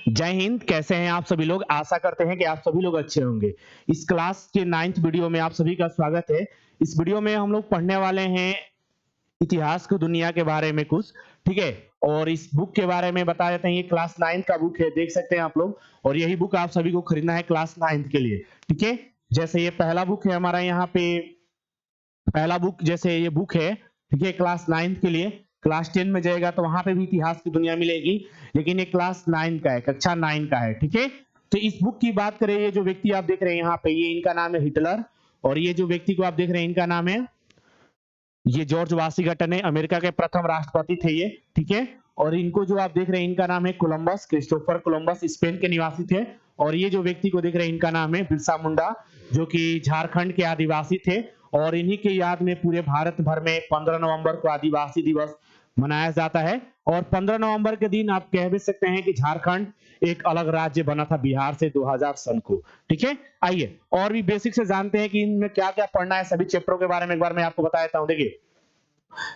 जय हिंद। कैसे हैं आप सभी लोग? आशा करते हैं कि आप सभी लोग अच्छे होंगे। इस क्लास के 9th वीडियो में आप सभी का स्वागत है। इस वीडियो में हम लोग पढ़ने वाले हैं इतिहास की दुनिया के बारे में कुछ, ठीक है। और इस बुक के बारे में बता देते हैं, ये क्लास 9 का बुक है, देख सकते हैं आप लोग। और यही बुक आप सभी को खरीदना है क्लास 9 के लिए, ठीक है। जैसे ये पहला बुक है हमारा, यहाँ पे पहला बुक जैसे ये बुक है, ठीक है, क्लास 9 के लिए। क्लास 10 में जाएगा तो वहां पे भी इतिहास की दुनिया मिलेगी, लेकिन ये क्लास 9 का है, कक्षा 9 का है, ठीक है। तो इस बुक की बात करें, ये जो व्यक्ति आप देख रहे हैं यहाँ पे, ये इनका नाम है हिटलर। और ये जो व्यक्ति को आप देख रहे हैं, इनका नाम है, ये जॉर्ज वाशिंगटन है, अमेरिका के प्रथम राष्ट्रपति थे ये, ठीक है। और इनको जो आप देख रहे हैं, इनका नाम है कोलंबस, क्रिस्टोफर कोलंबस, स्पेन के निवासी थे। और ये जो व्यक्ति को देख रहे हैं, इनका नाम है बिरसा मुंडा, जो कि झारखंड के आदिवासी थे। और इन्हीं के याद में पूरे भारत भर में 15 नवंबर को आदिवासी दिवस मनाया जाता है। और 15 नवंबर के दिन आप कह भी सकते हैं कि झारखंड एक अलग राज्य बना था बिहार से 2000 सन को, ठीक है। आइए और भी बेसिक से जानते हैं कि इनमें क्या क्या पढ़ना है, सभी चैप्टरों के बारे में एक बार मैं आपको बता देता हूं। देखिए,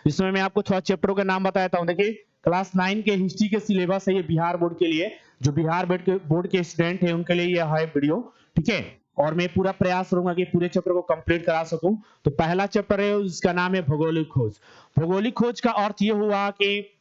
इसमें मैं आपको 6 चैप्टरों के नाम बताता हूं। देखिए, क्लास 9 के हिस्ट्री के सिलेबस है ये बिहार बोर्ड के लिए, जो बिहार बोर्ड के स्टूडेंट है उनके लिए ये है वीडियो, ठीक है। और मैं पूरा प्रयास करूंगा कि पूरे चैप्टर को कंप्लीट करा सकूं। तो पहला चैप्टर है, उसका नाम है भौगोलिक खोज। भौगोलिक खोज का अर्थ ये हुआ कि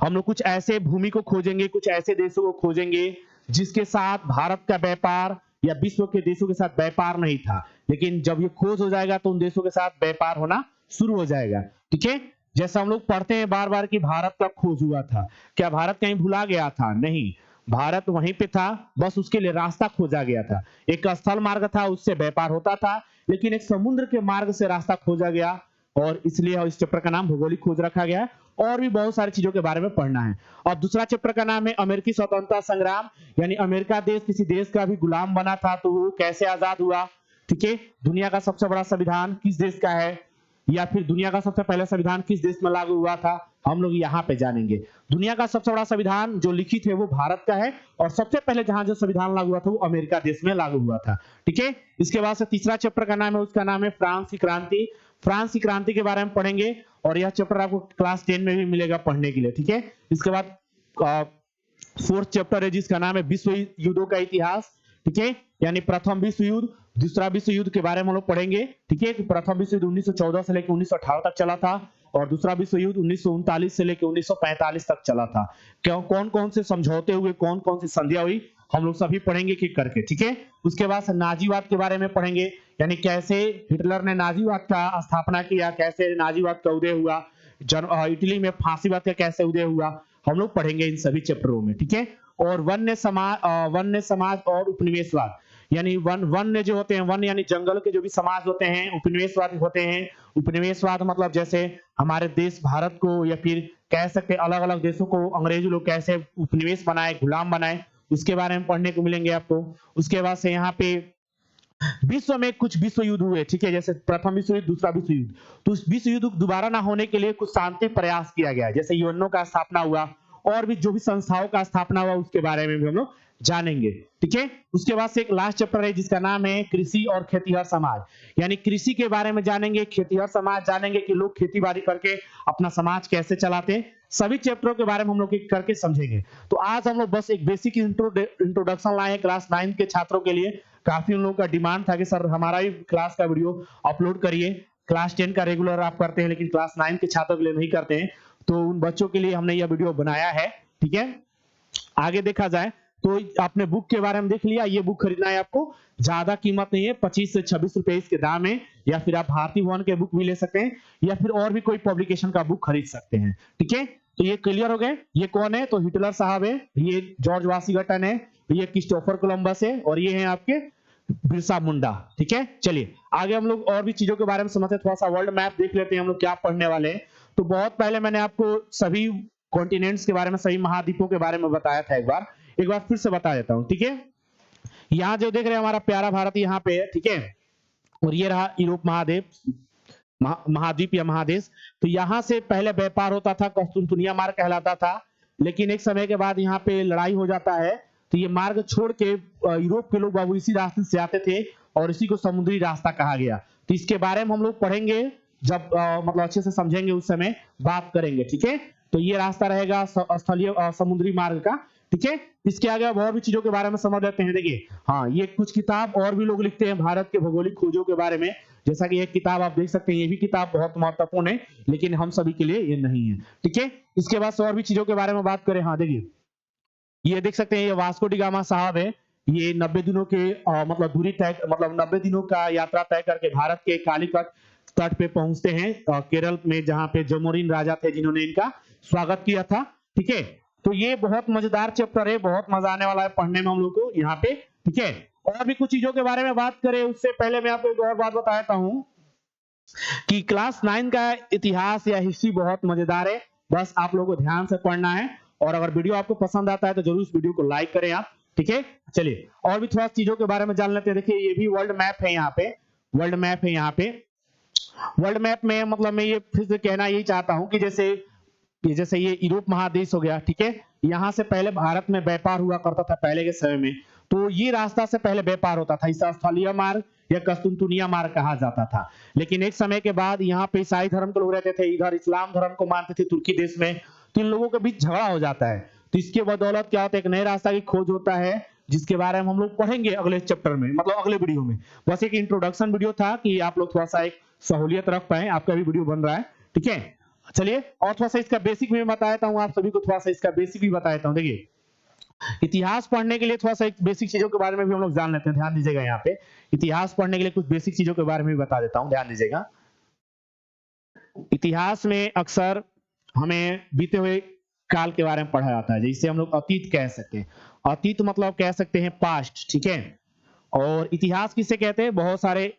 हम लोग कुछ ऐसे भूमि को खोजेंगे, कुछ ऐसे देशों को खोजेंगे जिसके साथ भारत का व्यापार या विश्व के देशों के साथ व्यापार नहीं था, लेकिन जब ये खोज हो जाएगा तो उन देशों के साथ व्यापार होना शुरू हो जाएगा, ठीक है। जैसा हम लोग पढ़ते हैं बार बार कि भारत का खोज हुआ था, क्या भारत कहीं भुला गया था? नहीं, भारत वहीं पे था, बस उसके लिए रास्ता खोजा गया था। एक स्थल मार्ग था, उससे व्यापार होता था, लेकिन एक समुद्र के मार्ग से रास्ता खोजा गया, और इसलिए इस चैप्टर का नाम भौगोलिक खोज रखा गया। और भी बहुत सारी चीजों के बारे में पढ़ना है। और दूसरा चैप्टर का नाम है अमेरिकी स्वतंत्रता संग्राम, यानी अमेरिका देश किसी देश का भी गुलाम बना था तो वो कैसे आजाद हुआ, ठीक है। दुनिया का सबसे बड़ा संविधान किस देश का है, या फिर दुनिया का सबसे पहला संविधान किस देश में लागू हुआ था, हम लोग यहाँ पे जानेंगे। दुनिया का सबसे बड़ा संविधान जो लिखित है वो भारत का है, और सबसे पहले जहां जो संविधान लागू हुआ था वो अमेरिका देश में लागू हुआ था, ठीक है। इसके बाद से तीसरा चैप्टर का नाम है, उसका नाम है फ्रांस की क्रांति। फ्रांस की क्रांति के बारे में पढ़ेंगे, और यह चैप्टर आपको क्लास 10 में भी मिलेगा पढ़ने के लिए, ठीक है। इसके बाद फोर्थ चैप्टर है जिसका नाम है विश्व युद्धों का इतिहास, ठीक है, यानी प्रथम विश्व युद्ध, दूसरा विश्व युद्ध के बारे में हम लोग पढ़ेंगे, ठीक है। कि प्रथम विश्व युद्ध 1914 से लेकर 1918 तक चला था, और दूसरा विश्व युद्ध 1939 से लेकर 1945 तक चला था। क्यों, कौन कौन से समझौते हुए, कौन कौन सी संधियां हुई, हम लोग सभी पढ़ेंगे कि करके, ठीक है। उसके बाद नाजीवाद के बारे में पढ़ेंगे, यानी कैसे हिटलर ने नाजीवाद का स्थापना किया, कैसे नाजीवाद का उदय हुआ, इटली में फांसीवाद का कैसे उदय हुआ, हम लोग पढ़ेंगे इन सभी चैप्टरों में, ठीक है। और वन्य समाज और उपनिवेशवाद, यानी वन्य जो होते हैं, वन यानी जंगल के जो भी समाज होते हैं, उपनिवेशवाद होते हैं। उपनिवेशवाद मतलब जैसे हमारे देश भारत को, या फिर कह सकते अलग अलग देशों को अंग्रेज लोग कैसे उपनिवेश बनाए, गुलाम बनाए, उसके बारे में पढ़ने को मिलेंगे आपको। उसके बाद से यहाँ पे विश्व में कुछ विश्व युद्ध हुए, ठीक है, जैसे प्रथम विश्व युद्ध, दूसरा विश्व युद्ध। तो उस विश्व युद्ध दोबारा ना होने के लिए कुछ शांति प्रयास किया गया, जैसे यूएनओ का स्थापना हुआ, और भी जो भी संस्थाओं का स्थापना हुआ उसके बारे में भी हम लोग जानेंगे, ठीक है। उसके बाद से एक लास्ट चैप्टर है जिसका नाम है कृषि और खेतीहर समाज, यानी कृषि के बारे में जानेंगे, खेतीहर समाज जानेंगे कि लोग खेती बाड़ी करके अपना समाज कैसे चलाते। सभी चैप्टरों के बारे में हम लोग करके समझेंगे। तो आज हम लोग बस एक बेसिक इंट्रोडक्शन लाए क्लास 9 के छात्रों के लिए। काफी उन लोगों का डिमांड था कि सर हमारा भी क्लास का वीडियो अपलोड करिए। क्लास 10 का रेगुलर आप करते हैं, लेकिन क्लास 9 के छात्रों के लिए नहीं करते हैं, तो उन बच्चों के लिए हमने यह वीडियो बनाया है, ठीक है। आगे देखा जाए तो आपने बुक के बारे में देख लिया, ये बुक खरीदना है आपको, ज्यादा कीमत नहीं है, 25 से 26 रुपए इसके दाम है। या फिर आप भारतीय भवन के बुक भी ले सकते हैं, या फिर और भी कोई पब्लिकेशन का बुक खरीद सकते हैं, ठीक है। तो ये क्लियर हो गए, ये कौन है, तो हिटलर साहब है, ये जॉर्ज वाशिंगटन है, ये क्रिस्टोफर कोलंबस है, और ये है आपके बिरसा मुंडा, ठीक है। चलिए आगे हम लोग और भी चीजों के बारे में समझते हैं, थोड़ा सा वर्ल्ड मैप देख लेते हैं हम लोग क्या पढ़ने वाले हैं। तो बहुत पहले मैंने आपको सभी कॉन्टिनेंट्स के बारे में, सभी महाद्वीपों के बारे में बताया था, एक बार फिर से बता देता हूं, ठीक है। यहाँ जो देख रहे हैं हमारा प्यारा भारत यहाँ पे है, ठीक है। और ये रहा यूरोप महाद्वीप, महाद्वीप या महादेश। तो यहाँ से पहले व्यापार होता था, कस्तूनतुनिया मार्ग कहलाता था, लेकिन एक समय के बाद यहाँ पे लड़ाई हो जाता है, तो ये मार्ग छोड़ के यूरोप के लोग बाबू इसी रास्ते से आते थे, और इसी को समुद्री रास्ता कहा गया। तो इसके बारे में हम लोग पढ़ेंगे जब मतलब अच्छे से समझेंगे, उस समय बात करेंगे, ठीक है। तो ये रास्ता रहेगा स्थलीय समुद्री मार्ग का, ठीक है, इसके आगे अब और भी चीजों के बारे में समझ लेते हैं। देखिए, हाँ, ये कुछ किताब और भी लोग लिखते हैं भारत के भौगोलिक खोजों के बारे में, जैसा कि एक किताब आप देख सकते हैं, ये भी किताब बहुत महत्वपूर्ण है, लेकिन हम सभी के लिए ये नहीं है। ठीक है, इसके बाद से और भी चीजों के बारे में बात करें। हाँ, देखिए, ये देख सकते हैं, ये वास्को डी गामा साहब है। ये 90 दिनों के मतलब दूरी तय, मतलब 90 दिनों का यात्रा तय करके भारत के कालीकट तट पे पहुंचते हैं, केरल में, जहां पे जमोरिन राजा थे जिन्होंने इनका स्वागत किया था। ठीक है, तो ये बहुत मजेदार चैप्टर है, बहुत मजा आने वाला है पढ़ने में हम लोग को यहाँ पे। ठीक है, और भी कुछ चीजों के बारे में बात करें उससे पहले मैं आपको एक और बात बता देता हूँ कि क्लास 9 का इतिहास या हिस्ट्री बहुत मजेदार है, बस आप लोगों को ध्यान से पढ़ना है। और अगर वीडियो आपको पसंद आता है तो जरूर इस वीडियो को लाइक करें आप। ठीक है, चलिए और भी थोड़ा चीजों के बारे में जान लेते हैं। देखिए, ये भी वर्ल्ड मैप है, यहाँ पे वर्ल्ड मैप है। यहाँ पे वर्ल्ड मैप में मतलब मैं ये फिर से कहना यही चाहता हूँ कि जैसे ये यूरोप महादेश हो गया। ठीक है, यहाँ से पहले भारत में व्यापार हुआ करता था पहले के समय में, तो ये रास्ता से पहले व्यापार होता था, इसे स्थलीय मार्ग या कस्तुनतुनिया मार्ग कहा जाता था। लेकिन एक समय के बाद यहाँ पे ईसाई धर्म के लोग रहते थे, इधर इस्लाम धर्म को मानते थे तुर्की देश में, तो इन लोगों के बीच झगड़ा हो जाता है। तो इसके बदौलत क्या होता है, एक नए रास्ता की खोज होता है, जिसके बारे में हम लोग पढ़ेंगे अगले चैप्टर में, मतलब अगले वीडियो में। बस एक इंट्रोडक्शन वीडियो था कि आप लोग थोड़ा सा एक सहूलियत रख पाए, आपका भी वीडियो बन रहा है। ठीक है, चलिए और थोड़ा सा इसका बेसिक भी बता देता हूँ आप सभी को, थोड़ा सा इसका बेसिक भी बता देता हूँ। देखिए, इतिहास पढ़ने के लिए थोड़ा सा एक बेसिक चीजों के बारे में भी हम लोग जान लेते हैं, ध्यान दीजिएगा। यहाँ पे इतिहास पढ़ने के लिए कुछ बेसिक चीजों के बारे में भी बता देता हूँ, ध्यान दीजिएगा। इतिहास में अक्सर हमें बीते हुए काल के बारे में पढ़ा जाता है, जिसे हम लोग अतीत कह सकते हैं। अतीत मतलब कह सकते हैं पास्ट। ठीक है, और इतिहास किसे कहते हैं, बहुत सारे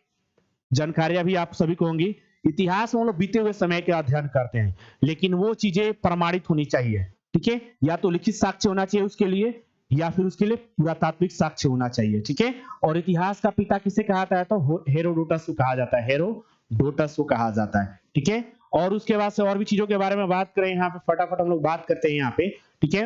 जानकारियां भी आप सभी को होंगी। इतिहास में हम लोग बीते हुए समय का अध्ययन करते हैं, लेकिन वो चीजें प्रमाणित होनी चाहिए। ठीक है, या तो लिखित साक्ष्य होना चाहिए उसके लिए, या फिर उसके लिए पुरातात्विक साक्ष्य होना चाहिए। ठीक है, और इतिहास का पिता किसे कहा जाता है, तो हेरोडोटस को कहा जाता है, हेरोडोटस को कहा जाता है। ठीक है, और उसके बाद से और भी चीजों के बारे में बात करें, यहाँ पे फटाफट हम लोग बात करते हैं यहाँ पे। ठीक है,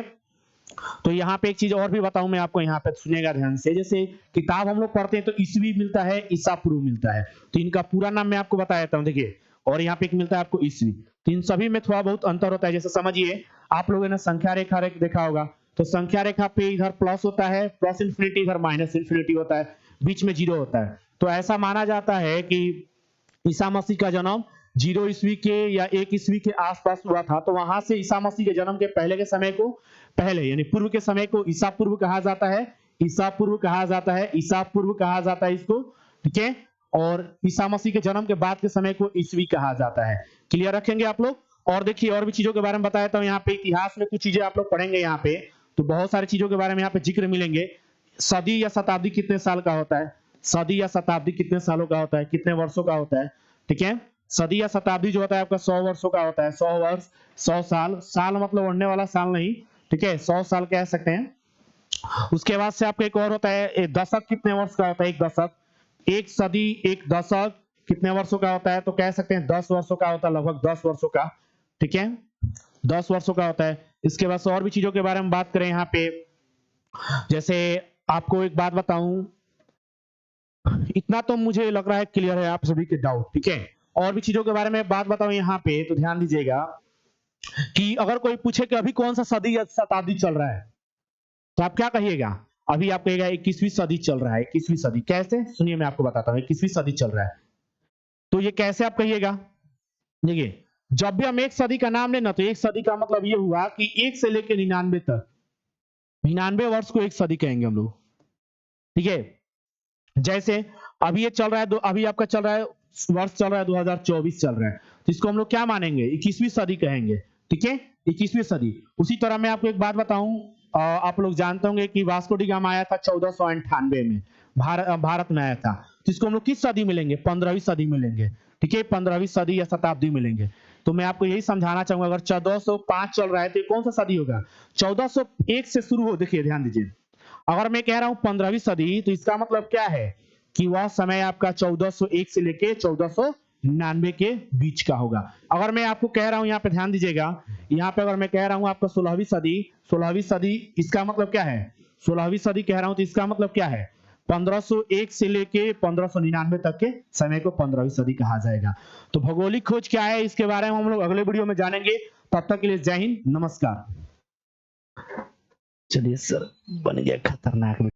तो यहाँ पे एक चीज और भी बताऊं मैं आपको, यहाँ पे सुनिएगा ध्यान से। जैसे किताब हम लोग पढ़ते हैं तो ईसवी मिलता है, ईसा पूर्व मिलता है, तो इनका पूरा नाम मैं आपको बता देता हूँ। देखिए, और यहाँ पे एक मिलता है आपको ईसवी, तो इन सभी में थोड़ा बहुत अंतर होता है। जैसे समझिए, आप लोगों ने संख्या रेखा देखा होगा, तो संख्या रेखा पे इधर प्लस होता है, प्लस इन्फिनिटी, इधर माइनस इन्फिनिटी होता है, बीच में जीरो होता है। तो ऐसा माना जाता है कि ईसा मसीह का जन्म 0 ईस्वी के या 1 ईस्वी के आसपास हुआ था, तो वहां से ईसा मसीह के जन्म के पहले के समय को, पहले यानी पूर्व के समय को ईसा पूर्व कहा जाता है, ईसा पूर्व कहा जाता है, ईसा पूर्व कहा जाता है इसको। ठीक है, और ईसा मसीह के जन्म के बाद के समय को ईस्वी कहा जाता है। क्लियर रखेंगे आप लोग। और देखिए, और भी चीजों के बारे में बताया था यहाँ पे, इतिहास में कुछ चीजें आप लोग पढ़ेंगे यहाँ पे, तो बहुत सारी चीजों के बारे में यहाँ पे जिक्र मिलेंगे। सदी या शताब्दी कितने साल का होता है, सदी या शताब्दी कितने सालों का होता है, कितने वर्षों का होता है। ठीक है, सदी या शताब्दी जो होता है आपका 100 वर्षों का होता है, 100 वर्ष, 100 साल, साल मतलब उड़ने वाला साल नहीं। ठीक है, 100 साल कह सकते हैं। उसके बाद से आपका एक और होता है दशक, कितने वर्ष का होता है एक दशक, एक सदी, एक दशक कितने वर्षों का होता है, तो कह सकते हैं 10 वर्षों का होता है, लगभग 10 वर्षों का। ठीक है, 10 वर्षों का होता है। इसके बाद से और भी चीजों के बारे में बात करें यहाँ पे, जैसे आपको एक बात बताऊं, इतना तो मुझे लग रहा है क्लियर है आप सभी के डाउट। ठीक है, और भी चीजों के बारे में बात बताऊं यहाँ पे, तो ध्यान दीजिएगा कि अगर कोई पूछे कि अभी कौन सा सदी या शताब्दी चल रहा है, तो आप क्या कहिएगा, अभी आप कहिएगा 21वीं सदी चल रहा है, 21वीं सदी। कैसे, सुनिए मैं आपको बताता हूँ, 21वीं सदी चल रहा है, तो ये कैसे आप कहिएगा। देखिए, जब भी हम एक सदी का नाम लेना, तो एक सदी का मतलब ये हुआ कि 1 से लेकर 99 तक, 99 वर्ष को एक सदी कहेंगे हम लोग। ठीक है, जैसे अभी ये चल रहा है, अभी आपका चल रहा है, वर्ष चल रहा है 2024 चल रहा है, तो इसको हम लोग क्या मानेंगे, 21वीं सदी कहेंगे। ठीक है, 21वीं सदी। उसी तरह मैं आपको एक बात बताऊं, आप लोग जानते होंगे कि वास्को डी गामा आया था 1498 में, भारत में आया था, तो इसको हम लोग किस सदी मिलेंगे, 15वीं सदी मिलेंगे। ठीक है, 15वीं सदी या शताब्दी मिलेंगे। तो मैं आपको यही समझाना चाहूंगा, अगर 1405 चल रहा है तो ये कौन सा सदी होगा, 1401 से शुरू हो। देखिए ध्यान दीजिए, अगर मैं कह रहा हूं 15वीं सदी, तो इसका मतलब क्या है कि वह समय आपका 1401 से लेके 1499 के बीच का होगा। अगर मैं आपको कह रहा हूं, यहाँ पे ध्यान दीजिएगा, यहाँ पे अगर मैं कह रहा हूं आपका 16वीं सदी, 16वीं सदी, इसका मतलब क्या है, 16वीं सदी कह रहा हूं, तो इसका मतलब क्या है, 1501 से लेके 1599 तक के समय को 15वीं सदी कहा जाएगा। तो भौगोलिक खोज क्या है, इसके बारे में हम लोग अगले वीडियो में जानेंगे। तब तक के लिए जय हिंद, नमस्कार। चलिए सर, बन गया खतरनाक।